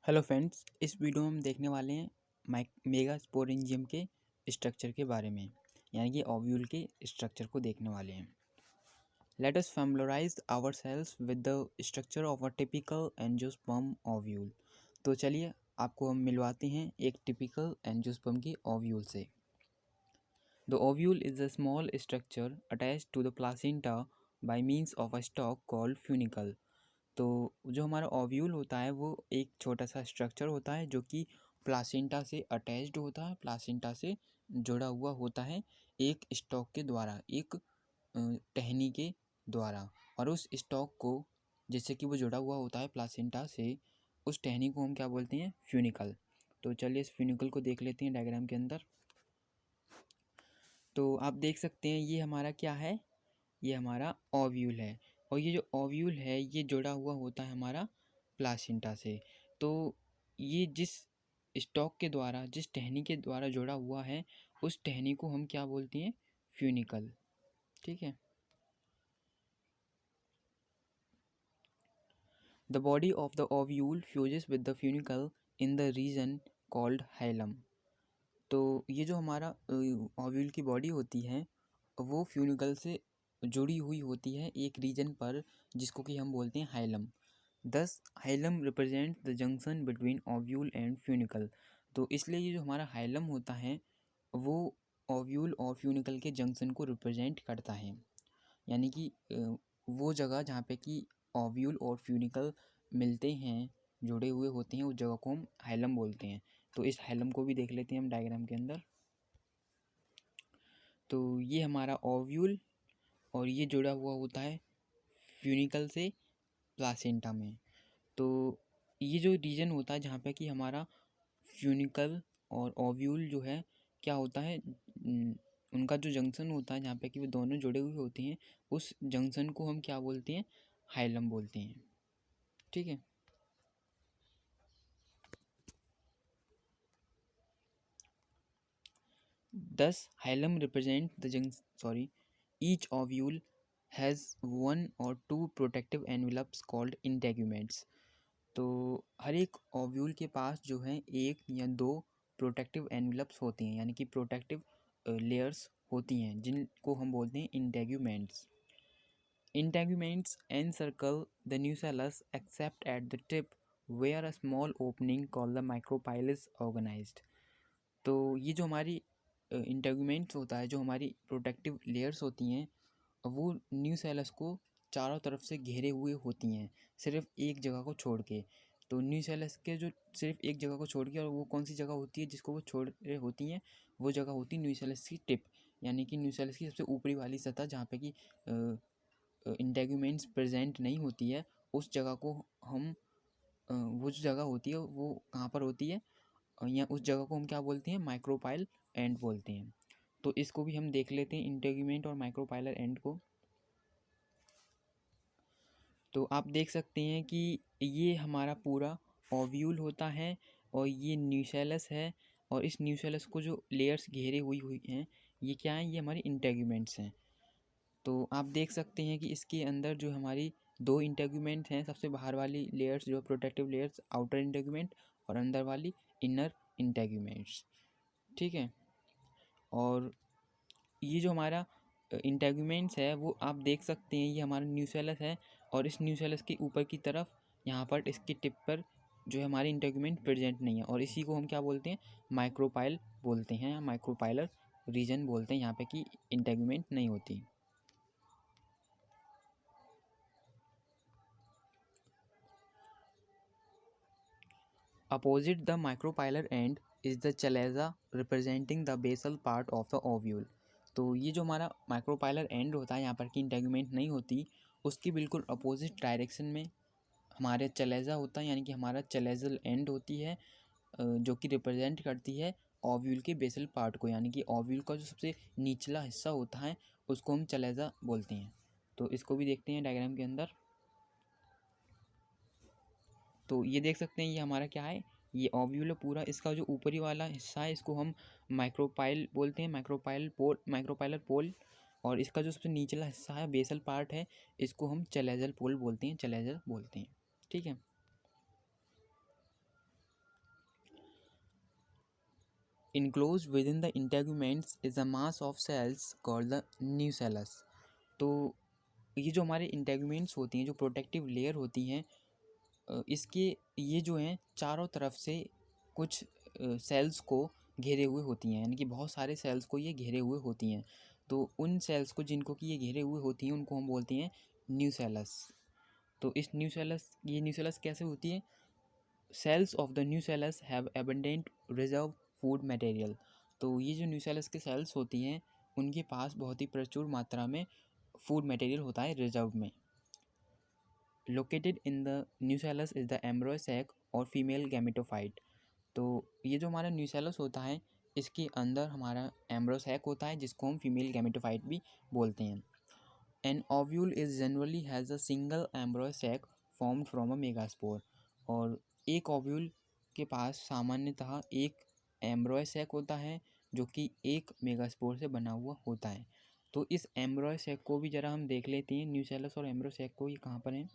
Hello friends, इस video में हम देखने वाले हैं मेगा स्पोरेंजियम के स्ट्रक्चर के बारे में, यानी कि ओव्यूल के स्ट्रक्चर को देखने वाले हैं। Let us familiarize ourselves with the structure of a typical angiosperm ovule. तो चलिए आपको हम मिलवाते हैं एक टिपिकल एंजियोस्पर्म की ओव्यूल से। The ovule is a small structure attached to the placenta by means of a stalk called funicle. तो जो हमारा ओव्यूल होता है वो एक छोटा सा स्ट्रक्चर होता है जो कि प्लासेंटा से अटैच्ड होता है, प्लासेंटा से जुड़ा हुआ होता है एक स्टॉक के द्वारा, एक टहनी के द्वारा। और उस स्टॉक को, जैसे कि वो जुड़ा हुआ होता है प्लासेंटा से, उस टहनी को हम क्या बोलते हैं? फ्यूनिकल। तो चलिए इस फ्यूनिकल को देख लेते हैं डायग्राम के अंदर। तो आप देख सकते हैं ये हमारा क्या है? ये हमारा ओव्यूल है। और ये जो ओव्यूल है ये जुड़ा हुआ होता है हमारा प्लासेंटा से। तो ये जिस स्टॉक के द्वारा, जिस टहनी के द्वारा जुड़ा हुआ है, उस टहनी को हम क्या बोलते हैं? फ्यूनिकल। ठीक है। The body of the ovule fuses with the funicle in the reason called hilum. तो ये जो हमारा ओव्यूल की बॉडी होती है वो फ्यूनिकल से जुड़ी हुई होती है एक रीजन पर, जिसको कि हम बोलते हैं हाइलम। दस hilum represent the junction between ovule and funicle. तो इसलिए ये जो हमारा हाइलम होता है वो ओव्यूल और फ्यूनिकल के जंक्शन को रिप्रेजेंट करता है, यानी कि वो जगह जहाँ पे कि ओव्यूल और फ्यूनिकल मिलते हैं, जुड़े हुए होते हैं, उस जगह को हम हाइलम बोलते हैं। तो इस हाइलम को भी देख लेते हैं हम डायग्राम के अंदर। तो ये हमारा ओव्यूल और ये जुड़ा हुआ होता है फ्यूनिकल से प्लासेंटा में। तो ये जो रीजन होता है जहाँ पे कि हमारा फ्यूनिकल और ओव्यूल जो है क्या होता है, उनका जो जंक्शन होता है जहाँ पे कि वो दोनों जुड़े हुए होते हैं, उस जंक्शन को हम क्या बोलते हैं? हाइलम बोलते हैं। ठीक है। Thus, hilum represents the each ovule has one or two protective envelopes called integuments. तो हर एक ओव्यूल के पास जो है एक या दो प्रोटेक्टिव एनवलप्स होती हैं, यानी कि प्रोटेक्टिव लेयर्स होती हैं, जिनको हम बोलते हैं integuments. Integuments encircle the nucellus except at the tip where a small opening called the micropyle is organized. तो ये जो हमारी इंटेगुमेंट्स होता है, जो हमारी प्रोटेक्टिव लेयर्स होती हैं, वो न्यूसेलस को चारों तरफ से घेरे हुए होती हैं, सिर्फ एक जगह को छोड़ के। तो न्यूसेलस के जो सिर्फ एक जगह को छोड़ के, और वो कौन सी जगह होती है जिसको वो छोड़ रहे होती हैं? वो जगह होती है न्यूसेलस की टिप, यानी कि न्यूसेलस की सबसे ऊपरी वाली सतह जहाँ पे कि इंटेगुमेंट्स प्रेजेंट नहीं होती है। उस जगह को हम वो जो जगह होती है वो कहाँ पर होती है? या उस जगह को हम क्या बोलते हैं? माइक्रोपाइल एंड बोलते हैं। तो इसको भी हम देख लेते हैं, इंटेग्यूमेंट और माइक्रोपाइलर एंड को। तो आप देख सकते हैं कि ये हमारा पूरा ओव्यूल होता है और ये न्यूसेलस है, और इस न्यूसेलस को जो लेयर्स घेरे हुई हैं ये क्या हैं? ये हमारी इंटेग्यूमेंट्स हैं। तो आप देख सकते हैं कि इसके अंदर जो हमारी दो इंटेग्यूमेंट हैं, सबसे बाहर वाली लेयर्स जो प्रोटेक्टिव लेयर्स आउटर इंटेग्यूमेंट, और अंदर वाली इनर इंटेग्यूमेंट्स। ठीक है। और ये जो हमारा इंटेगुमेंट्स है वो आप देख सकते हैं, ये हमारा न्यूसेलस है, और इस न्यूसेलस के ऊपर की तरफ यहाँ पर इसकी टिप पर जो है हमारी इंटेगुमेंट प्रेजेंट नहीं है, और इसी को हम क्या बोलते हैं? माइक्रोपाइल बोलते हैं, या माइक्रोपाइलर रीजन बोलते हैं, यहाँ पे कि इंटेगुमेंट नहीं होती। Opposite the micropylar end is the chalaza representing the basal part of the ovule. तो ये जो हमारा माइक्रोपाइलर एंड होता है, यहाँ पर कि इंटेगुमेंट नहीं होती, उसकी बिल्कुल अपोजिट डायरेक्शन में हमारे चलेजा होता है, यानी कि हमारा चलेजल एंड होती है, जो कि रिप्रेजेंट करती है ओव्यूल के बेसल पार्ट को, यानी कि ओव्यूल का जो सबसे निचला हिस्सा होता है उसको हम चलेजा बोलते हैं। तो इसको भी देखते हैं डायग्राम के अंदर। तो ये देख सकते हैं ये हमारा क्या है? ये ओव्यूल है पूरा, इसका जो ऊपरी वाला हिस्सा है इसको हम माइक्रोपाइल बोलते हैं, माइक्रोपाइलर पोल। और इसका जो सबसे निचला हिस्सा है, बेसल पार्ट है, इसको हम चलेजल पोल बोलते हैं, चलेजल बोलते हैं। ठीक है। Enclosed within the integuments is a mass of cells called the nucellus. तो ये जो हमारे इंटेगुमेंट्स होती हैं, जो प्रोटेक्टिव लेयर होती हैं, इसके ये जो हैं चारों तरफ से कुछ सेल्स को घेरे हुए होती हैं, यानी कि बहुत सारे सेल्स को ये घेरे हुए होती हैं। तो उन सेल्स को जिनको कि ये घेरे हुए होती हैं उनको हम बोलते हैं न्यूसेलस। तो इस न्यूसेलस कैसे होती है? Cells of the nucellus have abundant reserve food material. तो ये जो न्यूसेलस के सेल्स होती हैं उनके पास बहुत ही प्रचुर मात्रा में फूड मटेरियल होता है रिजर्व में। Located in the nucellus is the embryo sac और फीमेल गैमेटोफाइट। तो ये जो हमारा न्यूसेलस होता है इसके अंदर हमारा एम्ब्रॉय सैक होता है जिसको हम फीमेल गैमेटोफाइट भी बोलते हैं। An ovule is generally has a single embryo sac formed from a megaspore. और एक ओव्यूल के पास सामान्यतः एक एम्ब्रॉय सैक होता है जो कि एक मेगास्पोर से बना हुआ होता है। तो इस एम्ब्रॉय सैक को भी ज़रा हम देख लेते हैं, न्यूसेलस और एम्ब्रॉय सैक को, ये कहाँ पर है।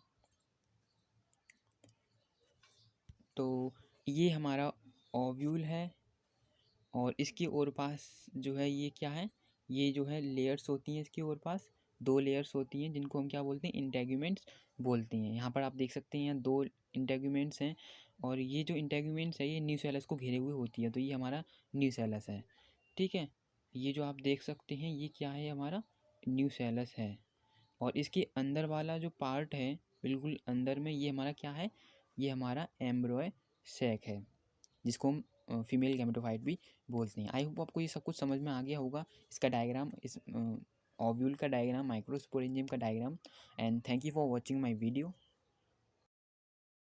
तो ये हमारा ओव्यूल है और इसके और पास जो है ये क्या है, ये जो है लेयर्स होती हैं, इसके और पास दो लेयर्स होती हैं जिनको हम क्या बोलते हैं, इंटेग्यूमेंट्स बोलते हैं। यहाँ पर आप देख सकते हैं दो इंटेग्यूमेंट्स हैं और ये जो इंटेग्यूमेंट्स है ये न्यूसेलस को घेरे हुए होती है। तो ये हमारा न्यूसेलस है, ठीक है। ये जो आप देख सकते हैं ये क्या है, हमारा न्यूसेलस है। और इसके अंदर वाला जो पार्ट है बिल्कुल अंदर में, ये हमारा क्या है, ये हमारा एम्ब्रॉय सैक है जिसको हम फीमेल गैमेटोफाइट भी बोलते हैं। आई होप आपको ये सब कुछ समझ में आ गया होगा, इसका डायग्राम, इस ओव्यूल का डायग्राम, माइक्रोस्पोरेंजियम का diagram. And thank you for watching my video.